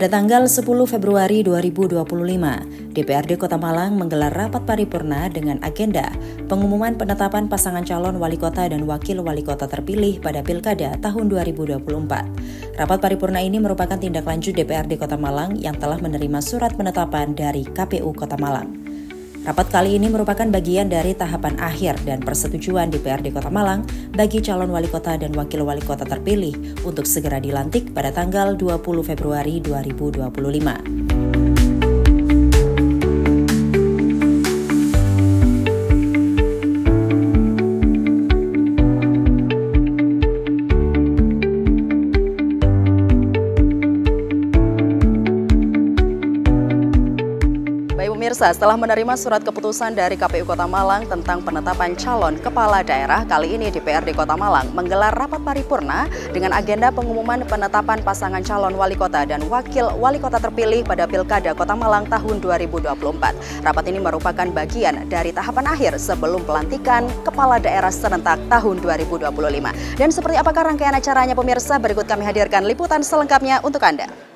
Pada tanggal 10 Februari 2025, DPRD Kota Malang menggelar rapat paripurna dengan agenda pengumuman penetapan pasangan calon wali kota dan wakil wali kota terpilih pada Pilkada tahun 2024. Rapat paripurna ini merupakan tindak lanjut DPRD Kota Malang yang telah menerima surat penetapan dari KPU Kota Malang. Rapat kali ini merupakan bagian dari tahapan akhir dan persetujuan DPRD Kota Malang bagi calon wali kota dan wakil wali kota terpilih untuk segera dilantik pada tanggal 20 Februari 2025. Baik pemirsa, setelah menerima surat keputusan dari KPU Kota Malang tentang penetapan calon kepala daerah, kali ini DPRD Kota Malang menggelar rapat paripurna dengan agenda pengumuman penetapan pasangan calon wali kota dan wakil wali kota terpilih pada Pilkada Kota Malang tahun 2024. Rapat ini merupakan bagian dari tahapan akhir sebelum pelantikan kepala daerah serentak tahun 2025. Dan seperti apakah rangkaian acaranya pemirsa? Berikut kami hadirkan liputan selengkapnya untuk Anda.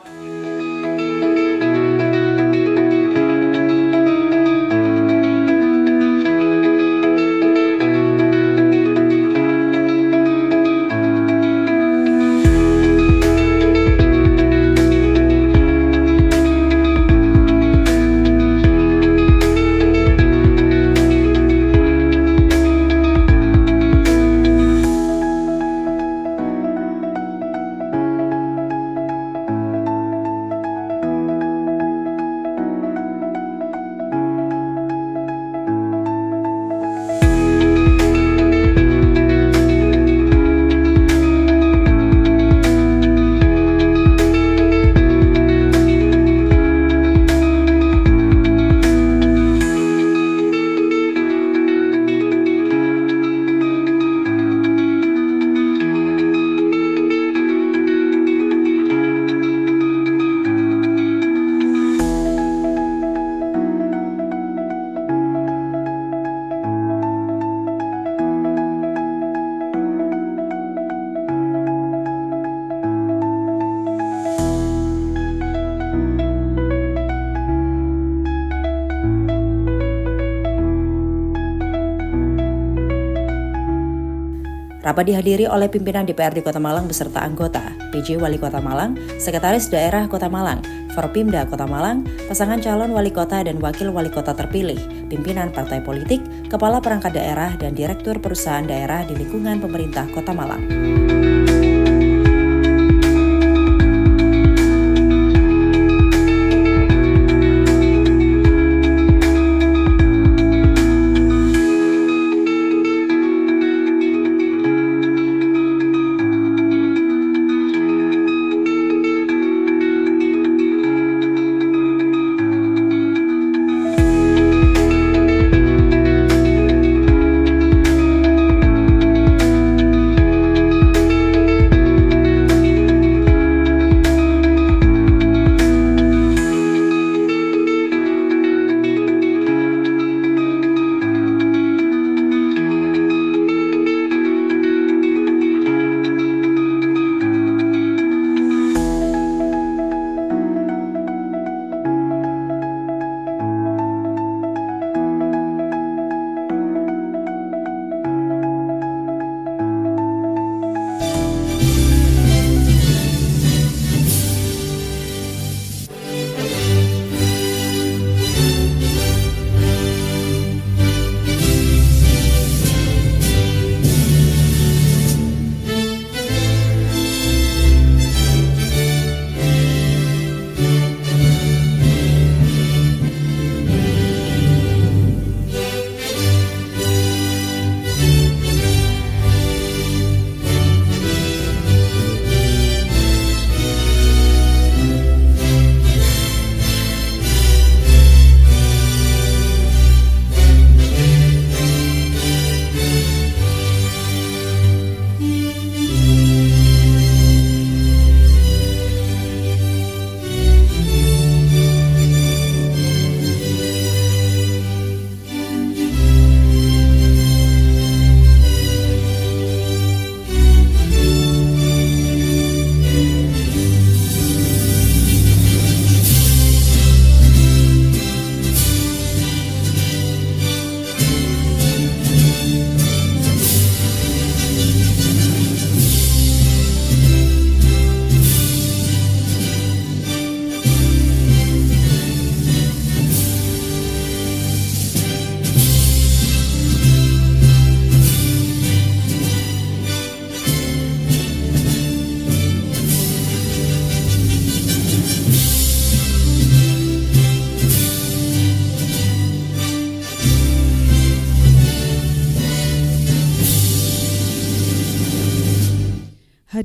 Rapat dihadiri oleh pimpinan DPRD Kota Malang beserta anggota, PJ Wali Kota Malang, Sekretaris Daerah Kota Malang, Forpimda Kota Malang, pasangan calon wali kota dan wakil wali kota terpilih, pimpinan partai politik, kepala perangkat daerah, dan direktur perusahaan daerah di lingkungan pemerintah Kota Malang.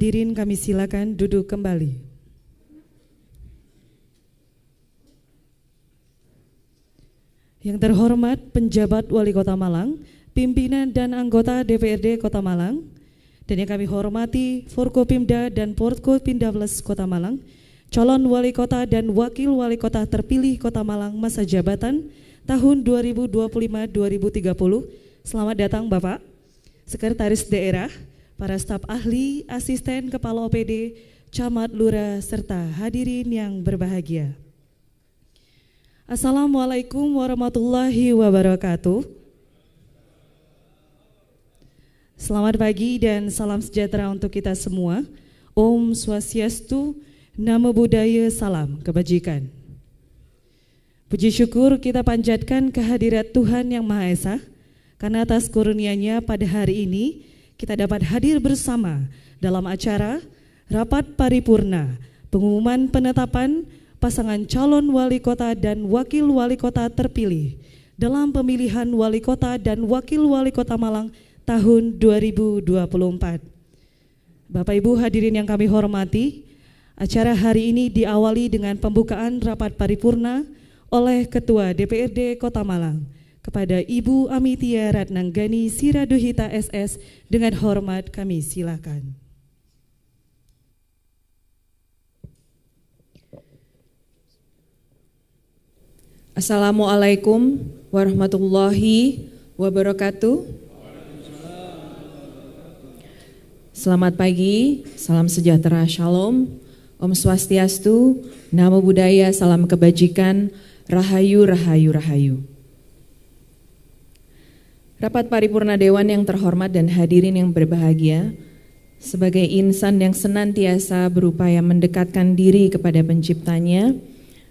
hadirin kami silakan duduk kembali. Yang terhormat penjabat Wali Kota Malang, pimpinan dan anggota DPRD Kota Malang, dan yang kami hormati Forkopimda dan Porkopimda Plus Kota Malang, calon Wali Kota dan Wakil Wali Kota terpilih Kota Malang masa jabatan tahun 2025-2030. Selamat datang Bapak, Sekretaris Daerah, para staf ahli, asisten kepala OPD, camat, lurah, serta hadirin yang berbahagia. Assalamualaikum warahmatullahi wabarakatuh. Selamat pagi dan salam sejahtera untuk kita semua. Om Swastiastu, Namo Buddhaya, salam kebajikan. Puji syukur kita panjatkan kehadirat Tuhan Yang Maha Esa, karena atas kurnia-Nya pada hari ini kita dapat hadir bersama dalam acara Rapat Paripurna Pengumuman Penetapan Pasangan Calon Wali Kota dan Wakil Wali Kota terpilih dalam pemilihan Wali Kota dan Wakil Wali Kota Malang tahun 2024. Bapak Ibu hadirin yang kami hormati, acara hari ini diawali dengan pembukaan rapat paripurna oleh Ketua DPRD Kota Malang kepada Ibu Amitia Ratnanggani Siraduhita SS. Dengan hormat kami silakan. Assalamualaikum warahmatullahi wabarakatuh. Selamat pagi, salam sejahtera, shalom, Om Swastiastu, Namo Buddhaya, salam kebajikan, rahayu, rahayu, rahayu. Rapat Paripurna Dewan yang terhormat dan hadirin yang berbahagia, sebagai insan yang senantiasa berupaya mendekatkan diri kepada penciptanya,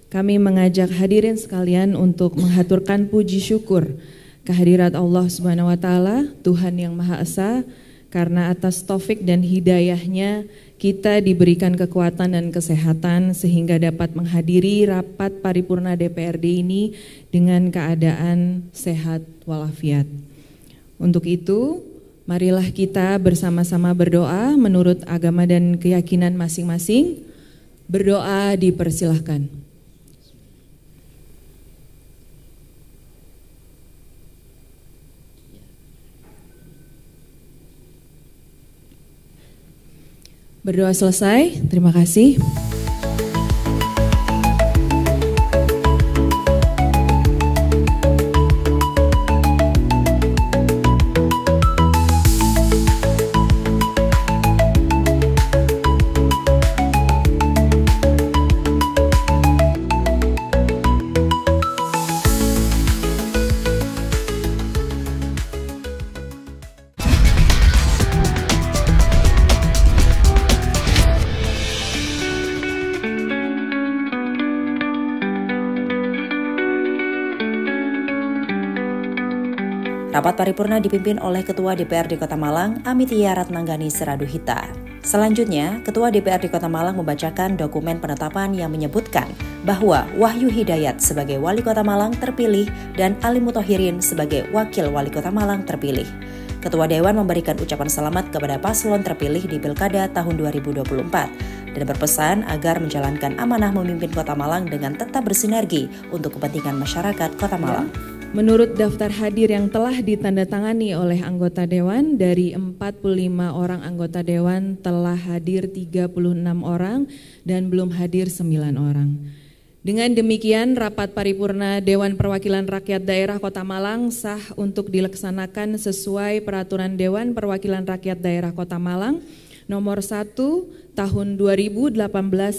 kami mengajak hadirin sekalian untuk menghaturkan puji syukur kehadirat Allah Subhanahu wa Ta'ala, Tuhan Yang Maha Esa, karena atas taufik dan hidayahnya kita diberikan kekuatan dan kesehatan sehingga dapat menghadiri rapat paripurna DPRD ini dengan keadaan sehat walafiat. Untuk itu, marilah kita bersama-sama berdoa menurut agama dan keyakinan masing-masing. Berdoa dipersilahkan. Berdoa selesai, terima kasih. Rapat paripurna dipimpin oleh Ketua DPRD Kota Malang, Amitia Ratnanggani Siraduhita. Selanjutnya, Ketua DPRD Kota Malang membacakan dokumen penetapan yang menyebutkan bahwa Wahyu Hidayat sebagai Wali Kota Malang terpilih dan Ali Muthahirin sebagai Wakil Wali Kota Malang terpilih. Ketua Dewan memberikan ucapan selamat kepada paslon terpilih di Pilkada tahun 2024 dan berpesan agar menjalankan amanah memimpin Kota Malang dengan tetap bersinergi untuk kepentingan masyarakat Kota Malang. Menurut daftar hadir yang telah ditandatangani oleh anggota Dewan, dari 45 orang anggota Dewan telah hadir 36 orang dan belum hadir 9 orang. Dengan demikian, rapat paripurna Dewan Perwakilan Rakyat Daerah Kota Malang sah untuk dilaksanakan sesuai Peraturan Dewan Perwakilan Rakyat Daerah Kota Malang Nomor 1 Tahun 2018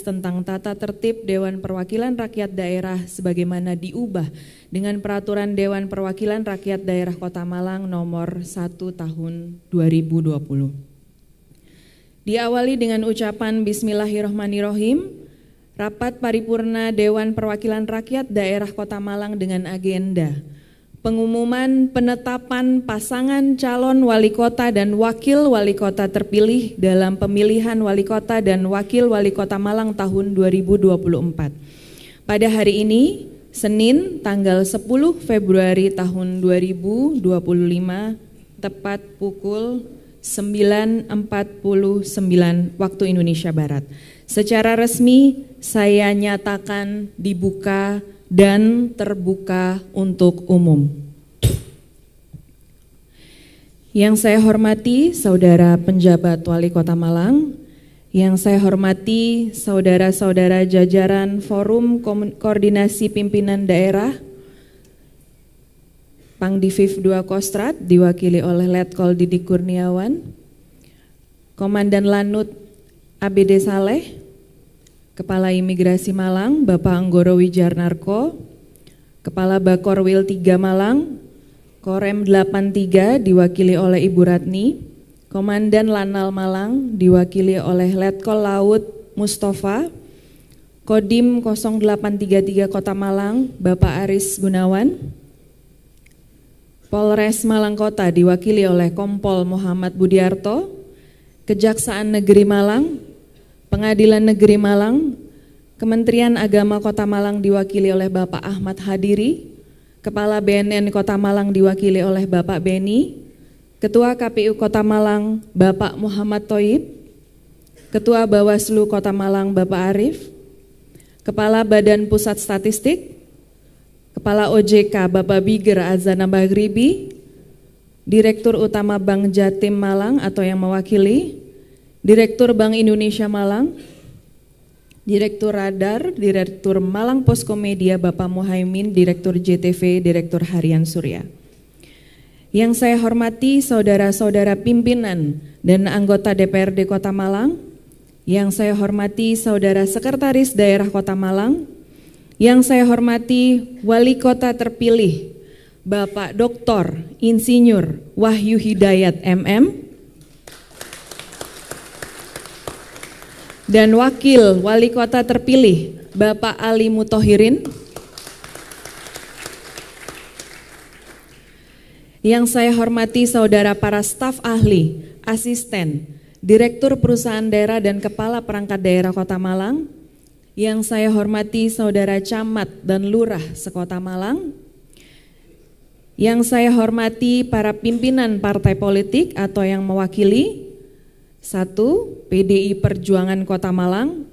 tentang Tata Tertib Dewan Perwakilan Rakyat Daerah sebagaimana diubah dengan Peraturan Dewan Perwakilan Rakyat Daerah Kota Malang Nomor 1 Tahun 2020. Diawali dengan ucapan Bismillahirrahmanirrahim. Rapat Paripurna Dewan Perwakilan Rakyat Daerah Kota Malang dengan agenda pengumuman penetapan pasangan calon wali kota dan wakil wali kota terpilih dalam pemilihan wali kota dan wakil wali kota Malang tahun 2024. Pada hari ini, Senin tanggal 10 Februari tahun 2025, tepat pukul 9:49 waktu Indonesia Barat. Secara resmi saya nyatakan dibuka dan terbuka untuk umum. Yang saya hormati saudara penjabat Wali Kota Malang, yang saya hormati saudara-saudara jajaran Forum Koordinasi Pimpinan Daerah, Pangdiviv 2 Kostrad diwakili oleh Letkol Didik Kurniawan, Komandan Lanut ABD Saleh, Kepala Imigrasi Malang Bapak Anggoro Wijarnarko, Kepala Bakorwil 3 Malang, Korem 83 diwakili oleh Ibu Ratni, Komandan Lanal Malang diwakili oleh Letkol Laut Mustafa, Kodim 0833 Kota Malang Bapak Aris Gunawan, Polres Malang Kota diwakili oleh Kompol Muhammad Budiarto, Kejaksaan Negeri Malang, Pengadilan Negeri Malang, Kementerian Agama Kota Malang diwakili oleh Bapak Ahmad Hadiri, Kepala BNN Kota Malang diwakili oleh Bapak Beni, Ketua KPU Kota Malang Bapak Muhammad Thoib, Ketua Bawaslu Kota Malang Bapak Arif, Kepala Badan Pusat Statistik, Kepala OJK Bapak Biger Azana Maghribi, Direktur Utama Bank Jatim Malang atau yang mewakili, Direktur Bank Indonesia Malang, Direktur Radar, Direktur Malang Posko Media Bapak Muhaimin, Direktur JTV, Direktur Harian Surya. Yang saya hormati saudara-saudara pimpinan dan anggota DPRD Kota Malang, yang saya hormati saudara Sekretaris Daerah Kota Malang, yang saya hormati Wali Kota terpilih Bapak Dr. Insinyur Wahyu Hidayat MM, dan Wakil Wali Kota terpilih Bapak Ali Mutohirin. Yang saya hormati saudara para staf ahli, asisten, Direktur Perusahaan Daerah dan Kepala Perangkat Daerah Kota Malang. Yang saya hormati saudara camat dan lurah sekota Malang. Yang saya hormati para pimpinan partai politik atau yang mewakili. 1. PDI Perjuangan Kota Malang,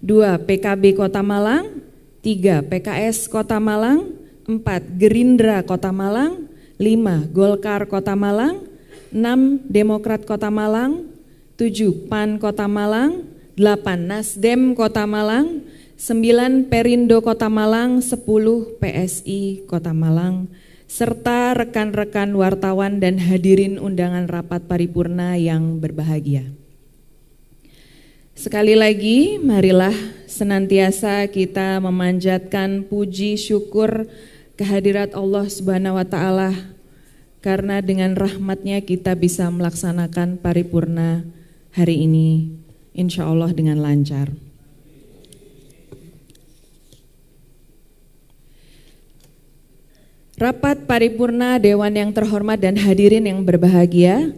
2. PKB Kota Malang, 3. PKS Kota Malang, 4. Gerindra Kota Malang, 5. Golkar Kota Malang, 6. Demokrat Kota Malang, 7. PAN Kota Malang, 8. Nasdem Kota Malang, 9. Perindo Kota Malang, 10. PSI Kota Malang, serta rekan-rekan wartawan dan hadirin undangan rapat paripurna yang berbahagia. Sekali lagi, marilah senantiasa kita memanjatkan puji syukur kehadirat Allah Subhanahu wa Ta'ala, karena dengan rahmatnya kita bisa melaksanakan paripurna hari ini, insya Allah dengan lancar. Rapat paripurna Dewan yang terhormat dan hadirin yang berbahagia.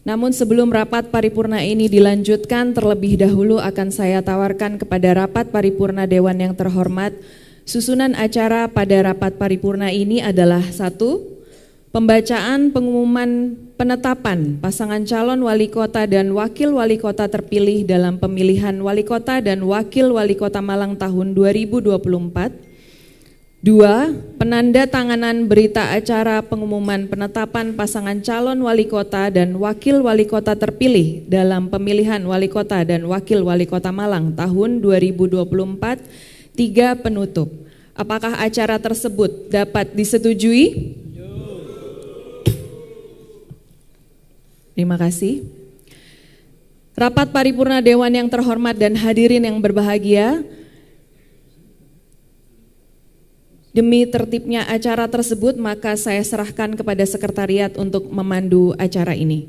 Namun sebelum rapat paripurna ini dilanjutkan, terlebih dahulu akan saya tawarkan kepada rapat paripurna Dewan yang terhormat, susunan acara pada rapat paripurna ini adalah 1. Pembacaan pengumuman penetapan pasangan calon wali kota dan wakil wali kota terpilih dalam pemilihan wali kota dan wakil wali kota Malang tahun 2024. 2. Penanda tanganan berita acara pengumuman penetapan pasangan calon wali kota dan wakil wali kota terpilih dalam pemilihan wali kota dan wakil wali kota Malang tahun 2024. 3. Penutup. Apakah acara tersebut dapat disetujui? Terima kasih. Rapat paripurna Dewan yang terhormat dan hadirin yang berbahagia, demi tertibnya acara tersebut, maka saya serahkan kepada sekretariat untuk memandu acara ini.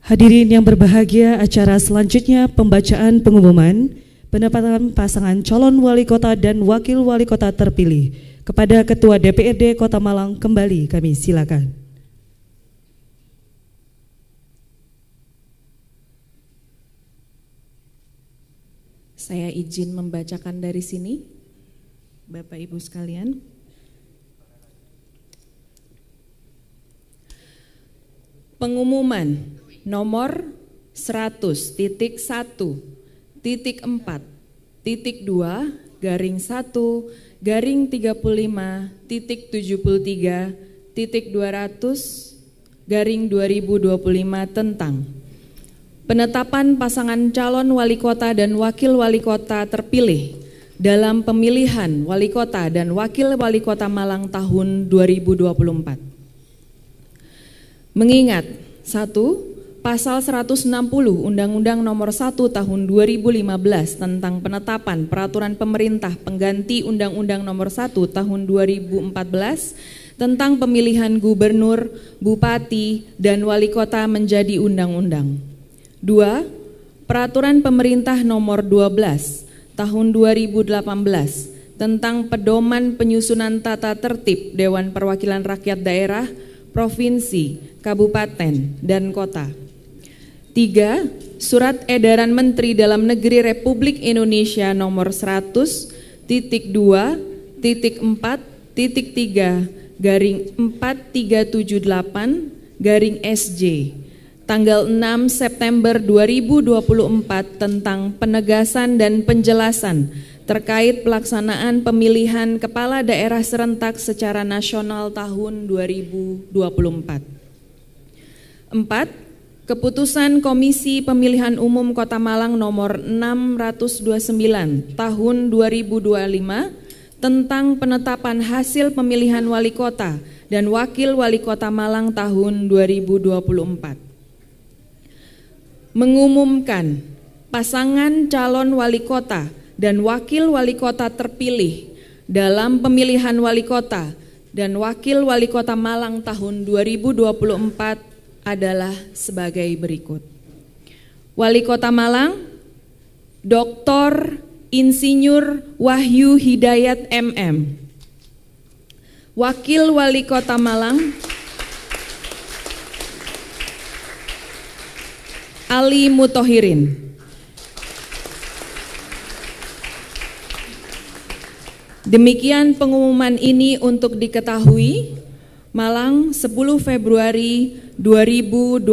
Hadirin yang berbahagia, acara selanjutnya pembacaan pengumuman penetapan pasangan calon wali kota dan wakil wali kota terpilih. Kepada Ketua DPRD Kota Malang kembali kami silakan. Saya izin membacakan dari sini, Bapak Ibu sekalian. Pengumuman nomor 100.1.2-1-1-1-1-1-1-1-1-1-1-1-1-1-1-1-1-1-1-1-1-1-1-1-1-1-1-1-1-1-200-200-2023 tentang penetapan pasangan calon wali kota dan wakil wali kota terpilih dalam pemilihan wali kota dan wakil wali kota Malang tahun 2024. Mengingat 1. Pasal 160 Undang-Undang Nomor 1 Tahun 2015 tentang penetapan peraturan pemerintah pengganti Undang-Undang Nomor 1 Tahun 2014 tentang pemilihan gubernur, bupati, dan wali kota menjadi undang-undang. 2. Peraturan pemerintah Nomor 12 Tahun 2018 tentang pedoman penyusunan tata tertib Dewan Perwakilan Rakyat Daerah, Provinsi, Kabupaten, dan Kota. 3. Surat Edaran Menteri Dalam Negeri Republik Indonesia Nomor 100.2.3/4378/SJ tanggal 6 September 2024 tentang penegasan dan penjelasan terkait pelaksanaan pemilihan kepala daerah serentak secara nasional tahun 2024. 4. Keputusan Komisi Pemilihan Umum Kota Malang nomor 629 tahun 2025 tentang penetapan hasil pemilihan wali kota dan wakil wali kota Malang tahun 2024. Mengumumkan pasangan calon wali kota dan wakil wali kota terpilih dalam pemilihan wali kota dan wakil wali kota Malang tahun 2024 adalah sebagai berikut. Wali Kota Malang, Dr. Insinyur Wahyu Hidayat MM. Wakil Wali Kota Malang, Ali Muthohirin. Demikian pengumuman ini untuk diketahui. Malang 10 Februari 2025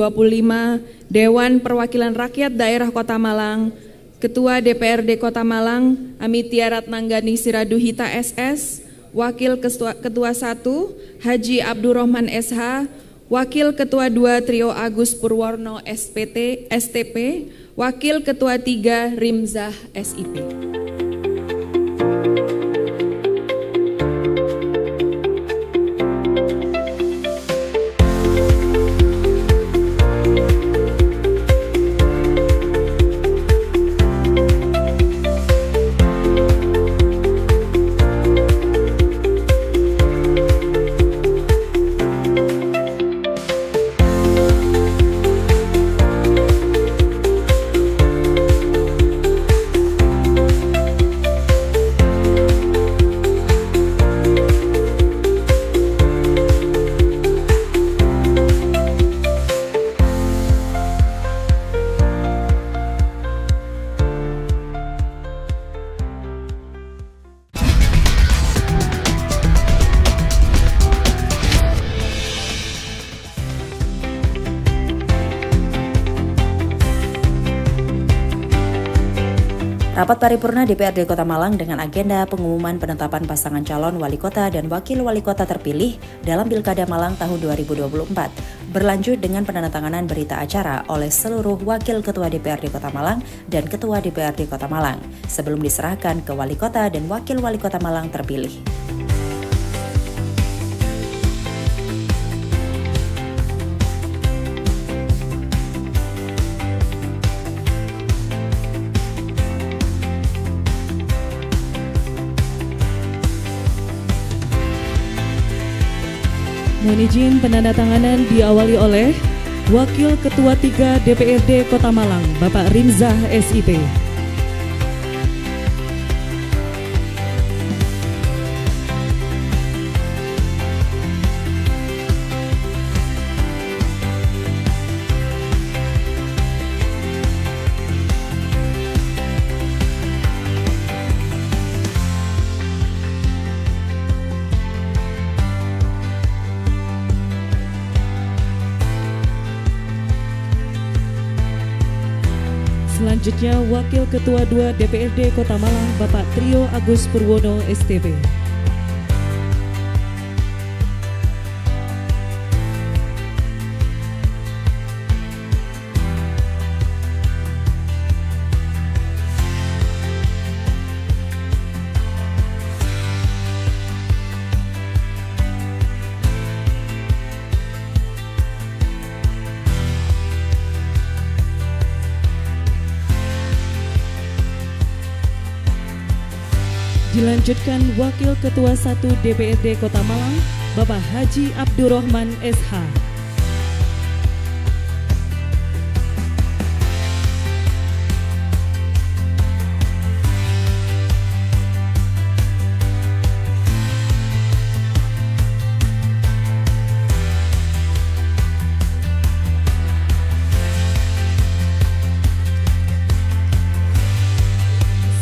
Dewan Perwakilan Rakyat Daerah Kota Malang, Ketua DPRD Kota Malang Amitia Ratnanggani Siraduhita SS, Wakil Ketua 1 Haji Abdurrahman SH, Wakil Ketua 2 Trio Agus Purwarno STP, Wakil Ketua 3 Rimzah SIP. Rapat paripurna DPRD Kota Malang dengan agenda pengumuman penetapan pasangan calon wali kota dan wakil wali kota terpilih dalam Pilkada Malang tahun 2024 berlanjut dengan penandatanganan berita acara oleh seluruh wakil ketua DPRD Kota Malang dan ketua DPRD Kota Malang sebelum diserahkan ke wali kota dan wakil wali kota Malang terpilih. Mohon izin penandatanganan diawali oleh Wakil Ketua 3 DPRD Kota Malang, Bapak Rimzah SIP. Selanjutnya Wakil Ketua 2 DPRD Kota Malang Bapak Trio Agus Purwono STP. Dilanjutkan Wakil Ketua 1 DPRD Kota Malang, Bapak Haji Abdurrahman SH.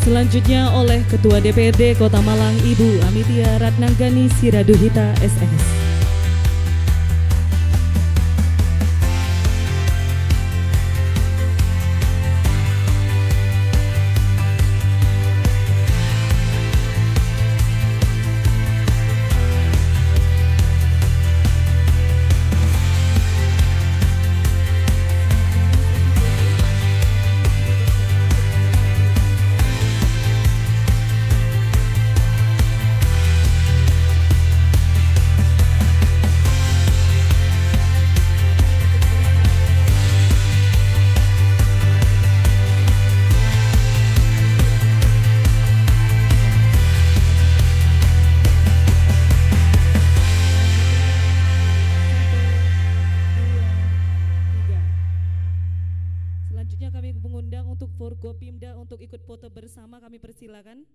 Selanjutnya oleh Ketua DPRD Kota Malang Ibu Amitia Ratnanggani Siraduhita SS. Selanjutnya kami mengundang untuk Forkopimda untuk ikut foto bersama, kami persilakan.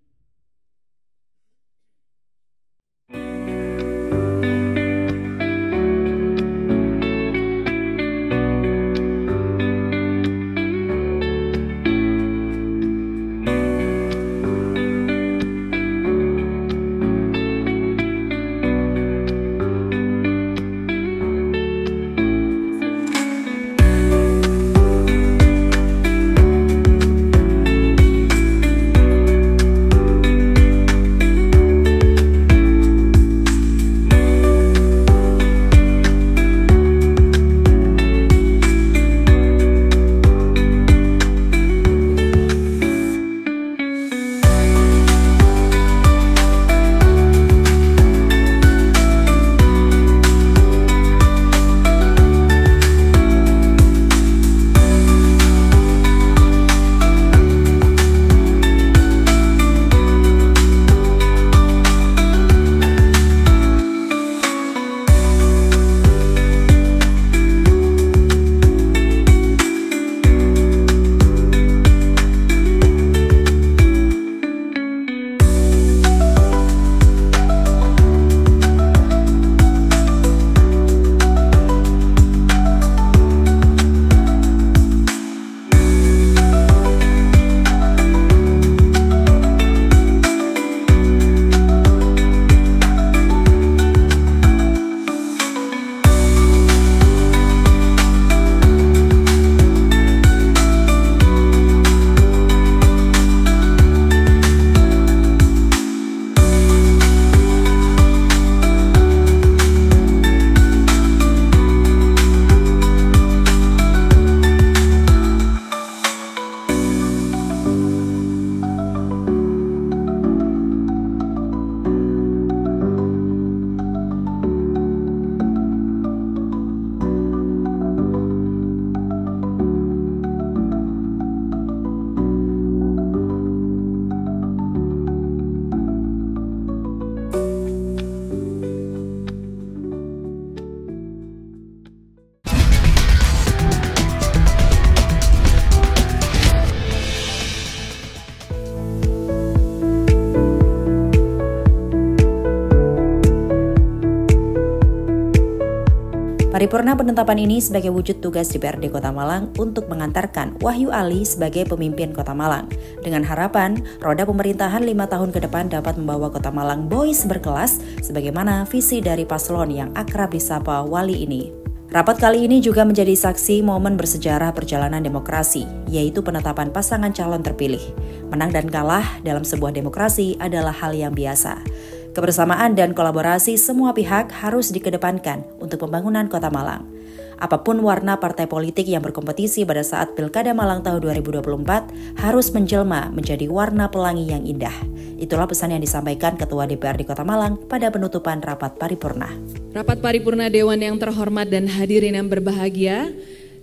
Paripurna penetapan ini sebagai wujud tugas DPRD Kota Malang untuk mengantarkan Wahyu Ali sebagai pemimpin Kota Malang. Dengan harapan, roda pemerintahan 5 tahun ke depan dapat membawa Kota Malang boys berkelas sebagaimana visi dari paslon yang akrab disapa Wali ini. Rapat kali ini juga menjadi saksi momen bersejarah perjalanan demokrasi, yaitu penetapan pasangan calon terpilih. Menang dan kalah dalam sebuah demokrasi adalah hal yang biasa. Kebersamaan dan kolaborasi semua pihak harus dikedepankan untuk pembangunan Kota Malang. Apapun warna partai politik yang berkompetisi pada saat Pilkada Malang tahun 2024 harus menjelma menjadi warna pelangi yang indah. Itulah pesan yang disampaikan Ketua DPRD Kota Malang pada penutupan rapat paripurna. Rapat paripurna Dewan yang terhormat dan hadirin yang berbahagia,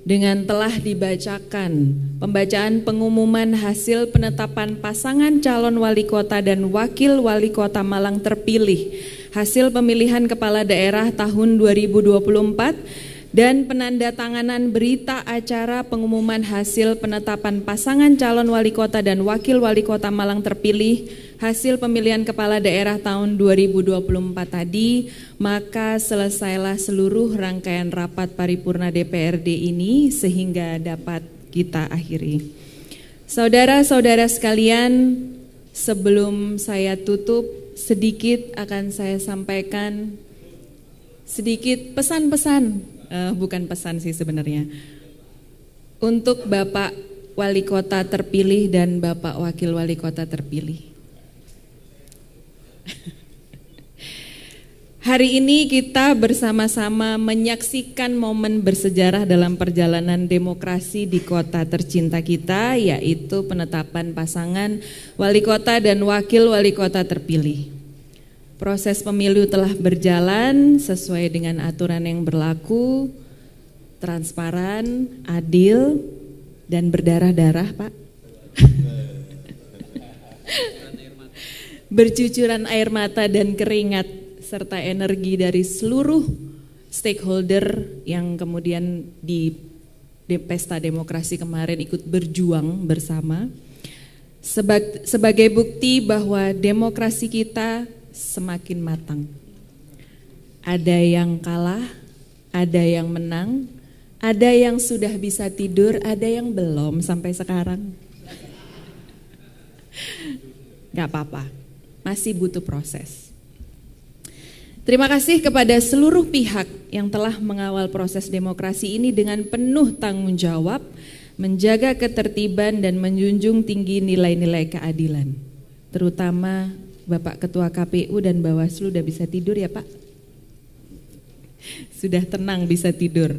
dengan telah dibacakan pembacaan pengumuman hasil penetapan pasangan calon wali kota dan wakil wali kota Malang terpilih, hasil pemilihan kepala daerah tahun 2024, dan penandatanganan berita acara pengumuman hasil penetapan pasangan calon wali kota dan wakil wali kota Malang terpilih, hasil pemilihan kepala daerah tahun 2024 tadi, maka selesailah seluruh rangkaian rapat paripurna DPRD ini sehingga dapat kita akhiri. Saudara-saudara sekalian, sebelum saya tutup, sedikit akan saya sampaikan sedikit pesan-pesan. Bukan pesan sih sebenarnya, untuk Bapak Wali Kota terpilih dan Bapak Wakil Wali Kota terpilih. Hari ini kita bersama-sama menyaksikan momen bersejarah dalam perjalanan demokrasi di kota tercinta kita, yaitu penetapan pasangan Wali Kota dan Wakil Wali Kota terpilih. Proses pemilu telah berjalan sesuai dengan aturan yang berlaku, transparan, adil, dan berdarah-darah, Pak. Bercucuran air mata dan keringat serta energi dari seluruh stakeholder yang kemudian di Pesta Demokrasi kemarin ikut berjuang bersama. Sebagai bukti bahwa demokrasi kita semakin matang. Ada yang kalah, ada yang menang, ada yang sudah bisa tidur, ada yang belum sampai sekarang. Gak apa-apa, masih butuh proses. Terima kasih kepada seluruh pihak yang telah mengawal proses demokrasi ini dengan penuh tanggung jawab, menjaga ketertiban dan menjunjung tinggi nilai-nilai keadilan. Terutama Bapak Ketua KPU dan Bawaslu udah bisa tidur ya Pak? Sudah tenang bisa tidur.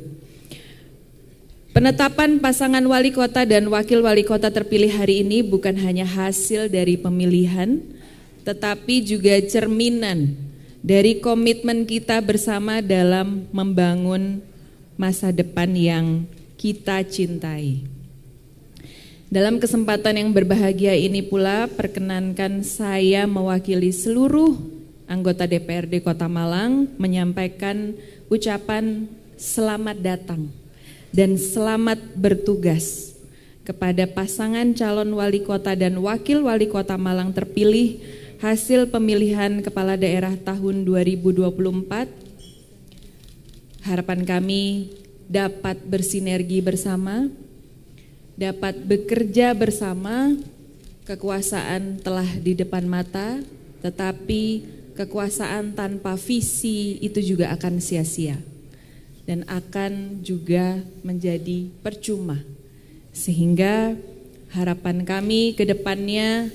Penetapan pasangan wali kota dan wakil wali kota terpilih hari ini bukan hanya hasil dari pemilihan, tetapi juga cerminan dari komitmen kita bersama dalam membangun masa depan yang kita cintai. Dalam kesempatan yang berbahagia ini pula, perkenankan saya mewakili seluruh anggota DPRD Kota Malang menyampaikan ucapan selamat datang dan selamat bertugas kepada pasangan calon wali kota dan wakil wali kota Malang terpilih hasil pemilihan kepala daerah tahun 2024. Harapan kami dapat bersinergi bersama, dapat bekerja bersama. Kekuasaan telah di depan mata, tetapi kekuasaan tanpa visi itu juga akan sia-sia dan akan juga menjadi percuma. Sehingga harapan kami ke depannya,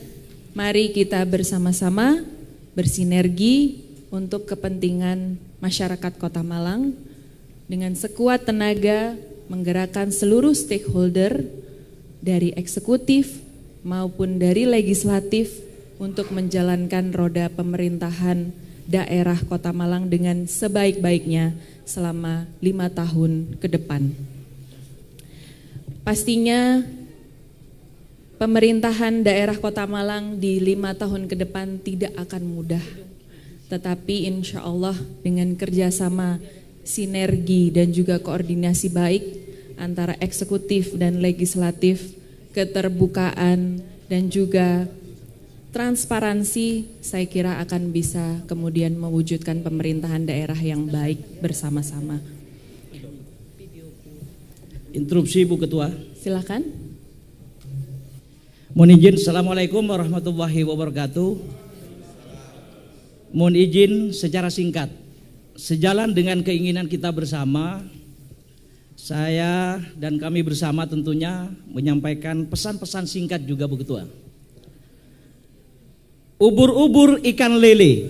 mari kita bersama-sama bersinergi untuk kepentingan masyarakat Kota Malang dengan sekuat tenaga menggerakkan seluruh stakeholder dari eksekutif maupun dari legislatif untuk menjalankan roda pemerintahan daerah Kota Malang dengan sebaik-baiknya selama 5 tahun ke depan. Pastinya pemerintahan daerah Kota Malang di 5 tahun ke depan tidak akan mudah, tetapi insya Allah dengan kerjasama, sinergi dan juga koordinasi baik antara eksekutif dan legislatif, keterbukaan dan juga transparansi, saya kira akan bisa kemudian mewujudkan pemerintahan daerah yang baik bersama-sama. Interupsi Bu Ketua. Silakan. Mohon izin, Assalamualaikum warahmatullahi wabarakatuh. Mohon izin secara singkat, sejalan dengan keinginan kita bersama Saya dan kami bersama tentunya menyampaikan pesan-pesan singkat juga Bu Ketua. Ubur-ubur ikan lele.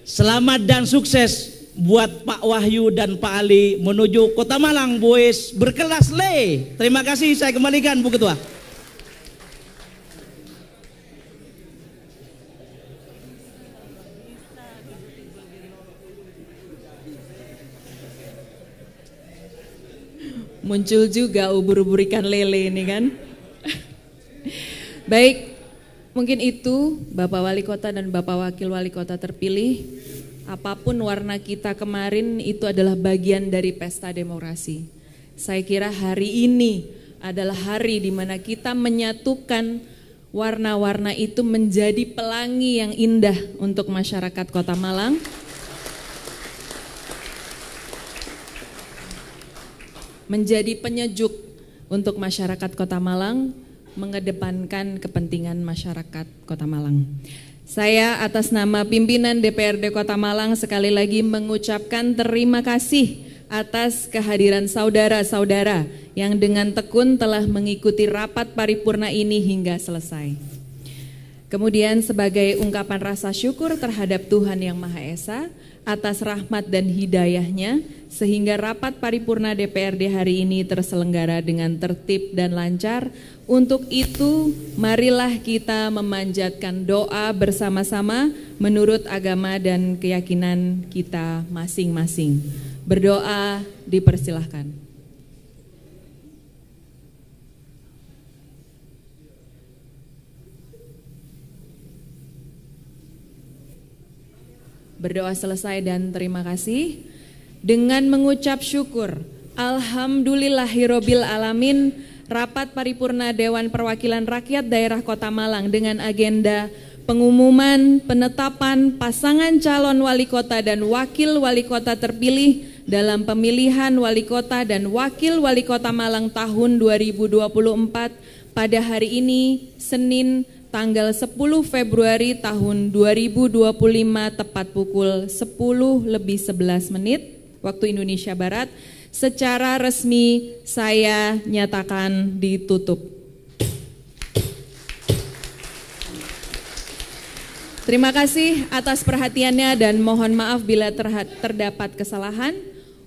Selamat dan sukses buat Pak Wahyu dan Pak Ali menuju Kota Malang, boys berkelas le. Terima kasih, saya kembalikan Bu Ketua. Muncul juga ubur-ubur ikan lele ini kan. Baik, mungkin itu Bapak Wali Kota dan Bapak Wakil Wali Kota terpilih. Apapun warna kita kemarin itu adalah bagian dari pesta demokrasi. Saya kira hari ini adalah hari di mana kita menyatukan warna-warna itu menjadi pelangi yang indah untuk masyarakat Kota Malang. Menjadi penyejuk untuk masyarakat Kota Malang, mengedepankan kepentingan masyarakat Kota Malang. Saya atas nama pimpinan DPRD Kota Malang sekali lagi mengucapkan terima kasih atas kehadiran saudara-saudara yang dengan tekun telah mengikuti rapat paripurna ini hingga selesai. Kemudian sebagai ungkapan rasa syukur terhadap Tuhan Yang Maha Esa atas rahmat dan hidayahnya sehingga rapat paripurna DPRD hari ini terselenggara dengan tertib dan lancar. Untuk itu marilah kita memanjatkan doa bersama-sama menurut agama dan keyakinan kita masing-masing. Berdoa dipersilahkan. Berdoa selesai dan terima kasih. Dengan mengucap syukur, Alhamdulillahirobbil alamin, rapat paripurna Dewan Perwakilan Rakyat Daerah Kota Malang dengan agenda pengumuman penetapan pasangan calon wali kota dan wakil wali kota terpilih dalam pemilihan wali kota dan wakil wali kota Malang tahun 2024 pada hari ini, Senin tanggal 10 Februari tahun 2025 tepat pukul 10:11 waktu Indonesia Barat. Secara resmi saya nyatakan ditutup. Terima kasih atas perhatiannya dan mohon maaf bila terdapat kesalahan.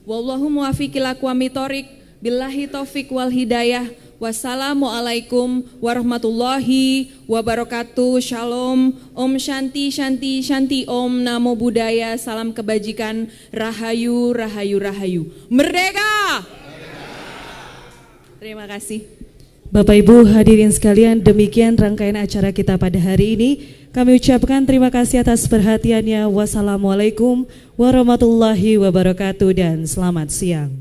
Wallahu muwaffiq ila aqwamit thoriq. Billahi taufik wal hidayah. Wassalamualaikum warahmatullahi wabarakatuh. Shalom. Om Shanti Shanti Shanti. Om Namo Buddhaya. Salam kebajikan. Rahayu Rahayu Rahayu. Merdeka. Terima kasih. Bapak Ibu hadirin sekalian, demikian rangkaian acara kita pada hari ini. Kami ucapkan terima kasih atas perhatiannya. Wassalamualaikum warahmatullahi wabarakatuh dan selamat siang.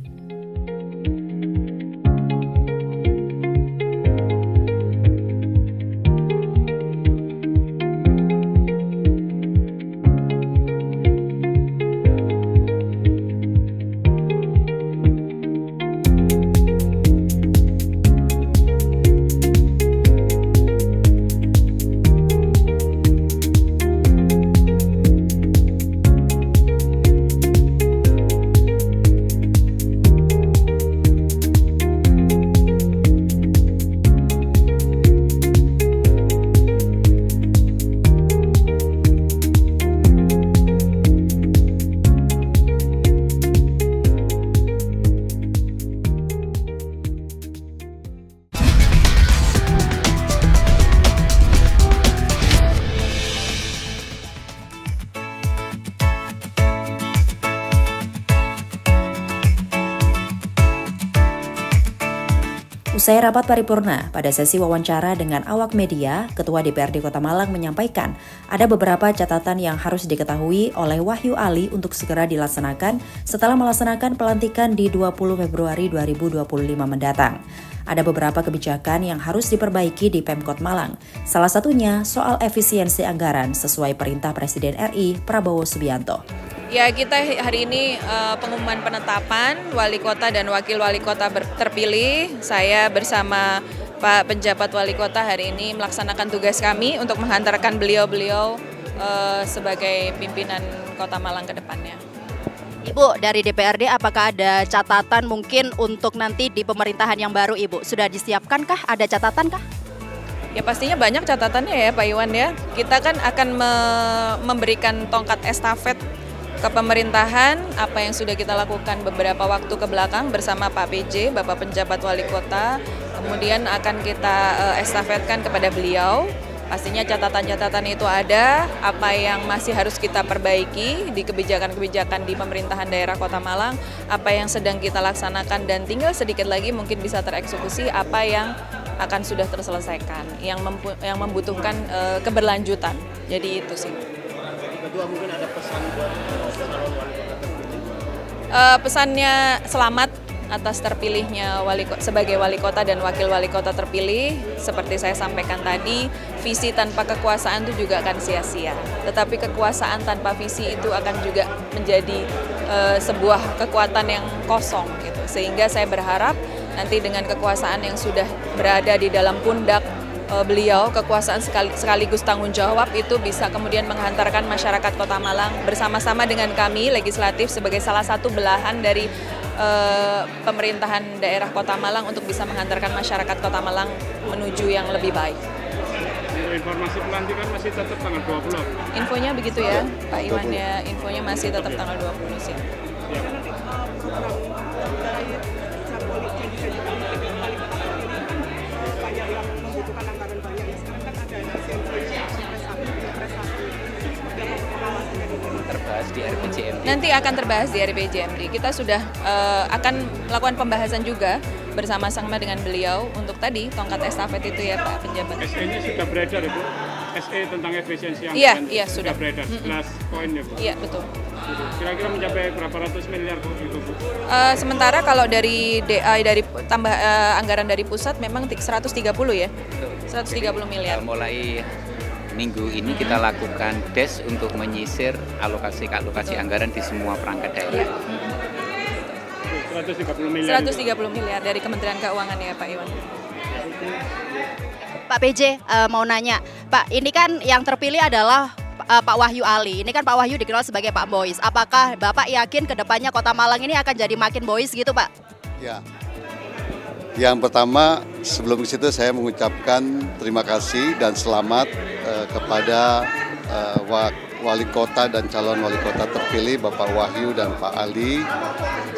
Usai rapat paripurna, pada sesi wawancara dengan awak media, Ketua DPRD Kota Malang menyampaikan ada beberapa catatan yang harus diketahui oleh Wahyu Ali untuk segera dilaksanakan setelah melaksanakan pelantikan di 20 Februari 2025 mendatang. Ada beberapa kebijakan yang harus diperbaiki di Pemkot Malang. Salah satunya soal efisiensi anggaran sesuai perintah Presiden RI Prabowo Subianto. Ya, kita hari ini pengumuman penetapan wali kota dan wakil wali kota terpilih. Saya bersama Pak Penjabat Wali Kota hari ini melaksanakan tugas kami untuk menghantarkan beliau-beliau sebagai pimpinan Kota Malang ke depannya. Ibu, dari DPRD apakah ada catatan mungkin untuk nanti di pemerintahan yang baru, Ibu? Sudah disiapkan kah? Ada catatan kah? Ya pastinya banyak catatannya ya Pak Iwan ya. Kita kan akan memberikan tongkat estafet ke pemerintahan apa yang sudah kita lakukan beberapa waktu ke belakang bersama Pak PJ, Bapak Penjabat Wali Kota. Kemudian akan kita estafetkan kepada beliau. Pastinya catatan-catatan itu ada, apa yang masih harus kita perbaiki di kebijakan-kebijakan di pemerintahan daerah Kota Malang, apa yang sedang kita laksanakan dan tinggal sedikit lagi mungkin bisa tereksekusi apa yang akan sudah terselesaikan, yang membutuhkan keberlanjutan. Jadi itu sih. Kedua, mungkin ada pesan buat calon wali kota terpilih? Pesannya selamat atas terpilihnya sebagai wali kota dan wakil wali kota terpilih. Seperti saya sampaikan tadi, visi tanpa kekuasaan itu juga akan sia-sia. Tetapi kekuasaan tanpa visi itu akan juga menjadi sebuah kekuatan yang kosong gitu. Sehingga saya berharap nanti dengan kekuasaan yang sudah berada di dalam pundak beliau, kekuasaan sekaligus tanggung jawab itu bisa kemudian menghantarkan masyarakat Kota Malang bersama-sama dengan kami legislatif sebagai salah satu belahan dari pemerintahan daerah Kota Malang untuk bisa menghantarkan masyarakat Kota Malang menuju yang lebih baik. Informasi pelantikan masih tetap tanggal 20. Infonya begitu ya, Pak Iwan ya, infonya masih tetap tanggal 20 sih. Terbahas di RPJMD. Nanti akan terbahas di RPJMD. Kita sudah akan melakukan pembahasan juga bersama-sama dengan beliau untuk tadi tongkat estafet itu ya Pak Penjabat. SE-nya sudah beredar Ibu? SE tentang efisiensi Iya, anggaran iya sudah beredar, 11 poin ya Bu? Iya betul. Kira-kira mencapai berapa ratus miliar Bu itu Bu? Sementara kalau dari DA dari tambah anggaran dari pusat memang 130 ya. 130 miliar. Mulai minggu ini kita lakukan des untuk menyisir alokasi anggaran di semua perangkat daerah. 130 miliar. 130 miliar dari Kementerian Keuangan ya Pak Iwan. Pak PJ mau nanya, Pak, ini kan yang terpilih adalah Pak Wahyu Ali. Ini kan Pak Wahyu dikenal sebagai Pak Boys. Apakah Bapak yakin kedepannya Kota Malang ini akan jadi makin boys gitu Pak? Ya. Yang pertama, sebelum ke situ saya mengucapkan terima kasih dan selamat kepada wali kota dan calon wali kota terpilih Bapak Wahyu dan Pak Ali.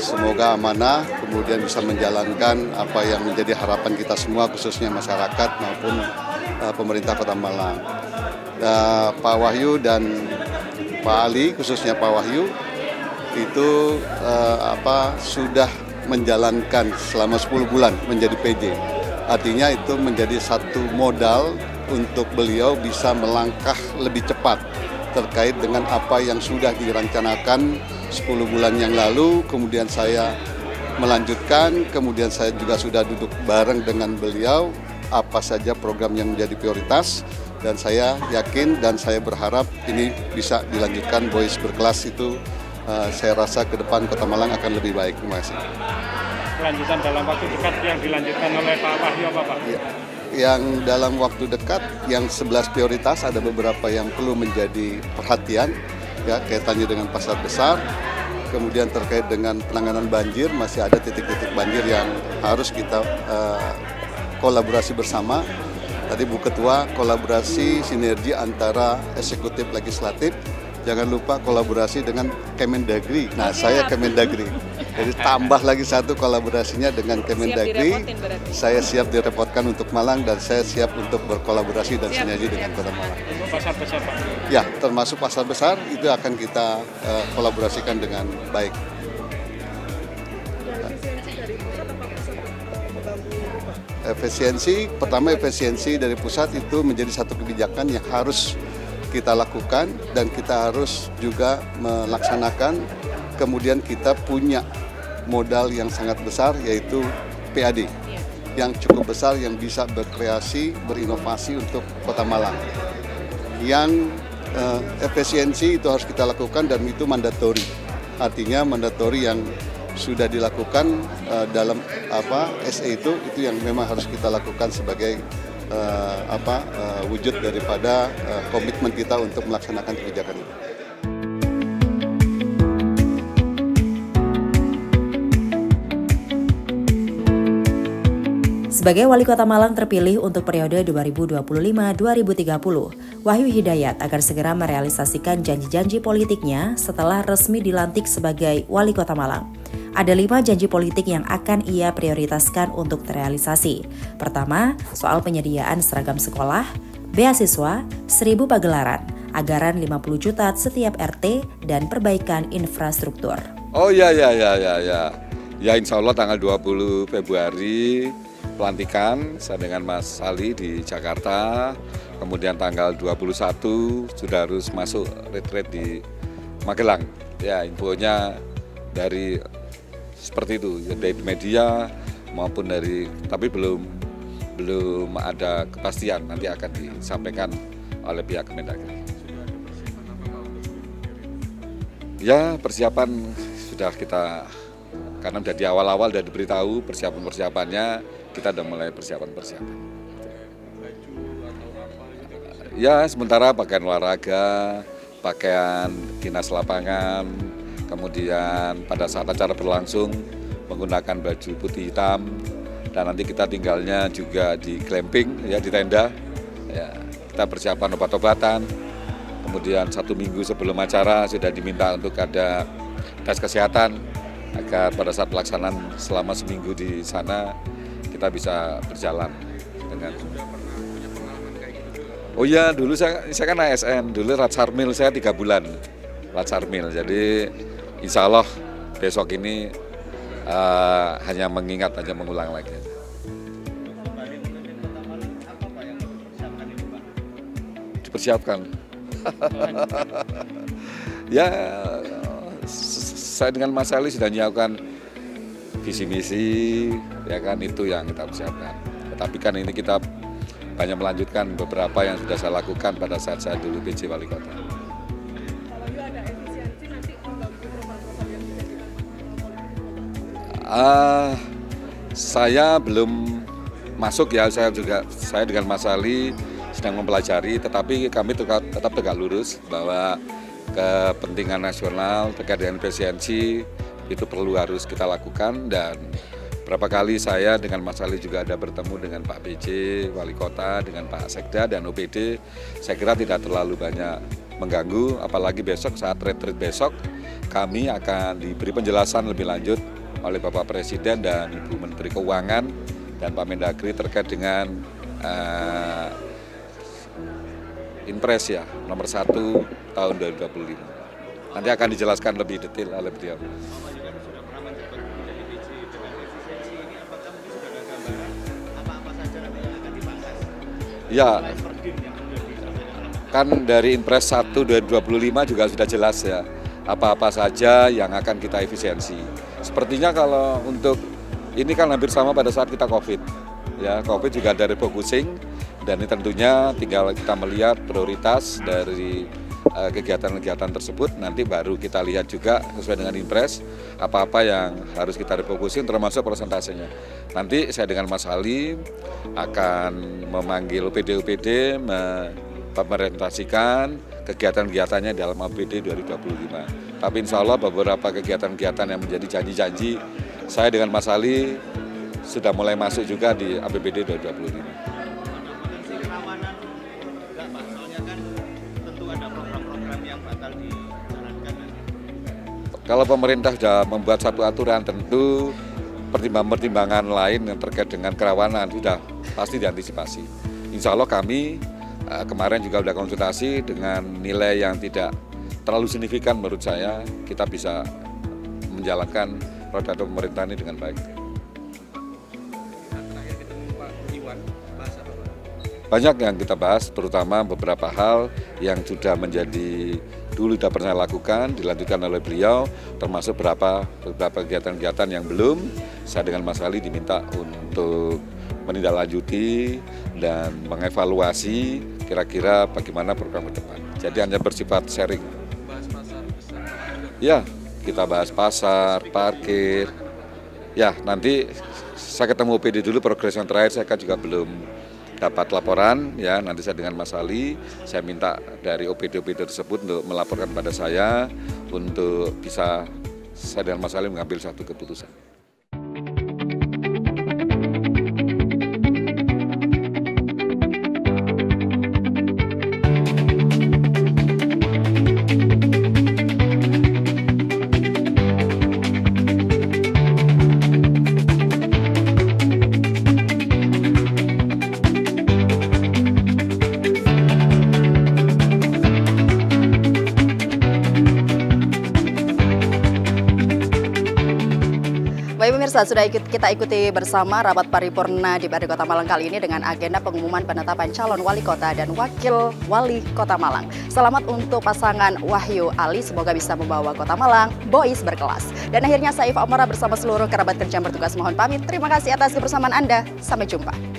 Semoga amanah, kemudian bisa menjalankan apa yang menjadi harapan kita semua, khususnya masyarakat maupun pemerintah Kota Malang. Pak Wahyu dan Pak Ali, khususnya Pak Wahyu, itu sudah menjalankan selama 10 bulan menjadi PJ. Artinya itu menjadi satu modal untuk beliau bisa melangkah lebih cepat terkait dengan apa yang sudah direncanakan 10 bulan yang lalu. Kemudian saya melanjutkan, kemudian saya juga sudah duduk bareng dengan beliau apa saja program yang menjadi prioritas, dan saya yakin dan saya berharap ini bisa dilanjutkan. Boys berkelas itu saya rasa ke depan Kota Malang akan lebih baik. Terima kasih. Kelanjutan dalam waktu dekat yang dilanjutkan oleh Pak Wahyu apa Pak? Ya, yang dalam waktu dekat, yang 11 prioritas ada beberapa yang perlu menjadi perhatian, ya kaitannya dengan pasar besar. Kemudian terkait dengan penanganan banjir, masih ada titik-titik banjir yang harus kita kolaborasi bersama. Tadi Bu Ketua, kolaborasi sinergi antara eksekutif legislatif. Jangan lupa kolaborasi dengan Kemendagri. Nah, saya Kemendagri. Jadi tambah lagi satu kolaborasinya dengan Kemendagri. Saya siap direpotkan untuk Malang dan saya siap untuk berkolaborasi dan sinergi dengan Kota Malang. Pasar besar Pak? Ya, termasuk pasar besar itu akan kita kolaborasikan dengan baik. Efisiensi, pertama efisiensi dari pusat itu menjadi satu kebijakan yang harus kita lakukan dan kita harus juga melaksanakan. Kemudian kita punya modal yang sangat besar yaitu PAD yang cukup besar yang bisa berkreasi, berinovasi untuk Kota Malang. Yang efisiensi itu harus kita lakukan dan itu mandatori. Artinya mandatori yang sudah dilakukan dalam SE itu yang memang harus kita lakukan sebagai wujud daripada komitmen kita untuk melaksanakan kebijakan itu. Sebagai Wali Kota Malang terpilih untuk periode 2025-2030, Wahyu Hidayat akan segera merealisasikan janji-janji politiknya setelah resmi dilantik sebagai Wali Kota Malang. Ada 5 janji politik yang akan ia prioritaskan untuk terrealisasi. Pertama, soal penyediaan seragam sekolah, beasiswa, 1000 pagelaran, anggaran 50 juta setiap RT, dan perbaikan infrastruktur. Oh ya, insya Allah tanggal 20 Februari pelantikan saya dengan Mas Sali di Jakarta, kemudian tanggal 21 sudah harus masuk retreat di Magelang. Ya, infonya dari seperti itu, dari media maupun dari, tapi belum ada kepastian, nanti akan disampaikan oleh pihak Kemendagri. Ya, persiapan sudah kita, karena dari awal-awal sudah diberitahu persiapannya, kita sudah mulai persiapan. Ya, sementara pakaian olahraga, pakaian dinas lapangan, kemudian pada saat acara berlangsung menggunakan baju putih hitam, dan nanti kita tinggalnya juga di glamping, ya, di tenda. Ya, kita persiapan obat-obatan. Kemudian 1 minggu sebelum acara sudah diminta untuk ada tes kesehatan agar pada saat pelaksanaan selama seminggu di sana kita bisa berjalan dengan. Oh iya, dulu saya kan ASN, dulu Ratsarmil saya 3 bulan Ratsarmil, jadi insya Allah besok ini hanya mengingat, hanya mengulang lagi. Dipersiapkan. Ya, saya dengan Mas Ali sudah menyiapkan visi misi, ya kan, itu yang kita persiapkan. Tetapi kan ini kita banyak melanjutkan beberapa yang sudah saya lakukan pada saat saya dulu PJ Wali Kota. Saya belum masuk ya, saya dengan Mas Ali sedang mempelajari, tetapi kami tetap tegak lurus bahwa kepentingan nasional terkait dengan efisiensi itu harus kita lakukan. Dan berapa kali saya dengan Mas Ali juga ada bertemu dengan Pak PJ Wali Kota, dengan Pak Sekda dan OPD, saya kira tidak terlalu banyak mengganggu, apalagi besok saat retreat besok kami akan diberi penjelasan lebih lanjut oleh Bapak Presiden dan Ibu Menteri Keuangan dan Pak Mendagri terkait dengan Impres ya, nomor 1 tahun 2025. Nanti akan dijelaskan lebih detail oleh beliau. Ya, kan dari Impres 1 2025 juga sudah jelas ya, apa-apa saja yang akan kita efisiensi. Sepertinya kalau untuk ini kan hampir sama pada saat kita COVID. Ya, COVID juga ada refocusing, dan ini tentunya tinggal kita melihat prioritas dari kegiatan-kegiatan tersebut. Nanti baru kita lihat juga sesuai dengan Impres apa-apa yang harus kita refocusing, termasuk persentasenya. Nanti saya dengan Mas Ali akan memanggil OPD-OPD merepresentasikan kegiatan-kegiatannya dalam APBD 2025. Tapi insya Allah beberapa kegiatan-kegiatan yang menjadi janji-janji saya dengan Mas Ali sudah mulai masuk juga di APBD 2025. Kalau pemerintah sudah membuat satu aturan, tentu pertimbangan-pertimbangan lain yang terkait dengan kerawanan sudah pasti diantisipasi. Insya Allah kami kemarin juga sudah konsultasi dengan nilai yang tidak terlalu signifikan menurut saya, kita bisa menjalankan roda pemerintahan ini dengan baik. Banyak yang kita bahas, terutama beberapa hal yang sudah menjadi dulu tidak pernah lakukan, dilanjutkan oleh beliau, termasuk beberapa kegiatan-kegiatan yang belum. Saya dengan Mas Ali diminta untuk menindaklanjuti dan mengevaluasi kira-kira bagaimana program ke depan. Jadi hanya bersifat sharing. Ya, kita bahas pasar, parkir. Ya, nanti saya ketemu PD dulu, progres yang terakhir saya kan juga belum dapat laporan, ya nanti saya dengan Mas Ali, saya minta dari OPD-OPD tersebut untuk melaporkan pada saya untuk bisa saya dengan Mas Ali mengambil satu keputusan. Pemirsa, sudah kita ikuti bersama rapat paripurna di DPRD Kota Malang kali ini dengan agenda pengumuman penetapan calon wali kota dan wakil wali kota Malang. Selamat untuk pasangan Wahyu Ali, semoga bisa membawa Kota Malang boys berkelas. Dan akhirnya Saif Amara bersama seluruh kerabat kerja yang bertugas mohon pamit. Terima kasih atas kebersamaan Anda. Sampai jumpa.